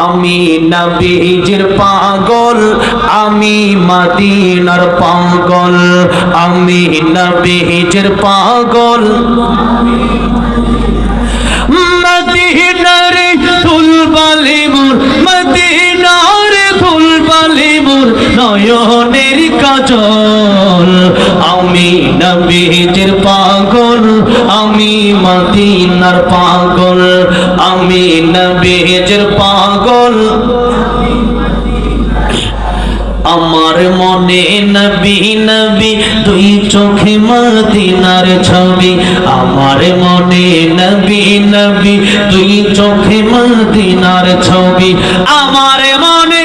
আমি নবীজির পাগল, আমি মদিনার পাগল, আমি নবীজির পাগল, মদিনার ফুলবালি মোর, মদিনার ফুলবালি মোর নয়নের কাজল। আমি নবীজির পাগল, আমি মদিনার পাগল, আমি নবীজির পাগল। আমার মনে নবী নবী দুই চোখে মদিনার ছবি, আমার মনে নবী নবী দুই চোখে মদিনার ছবি, আমার মনে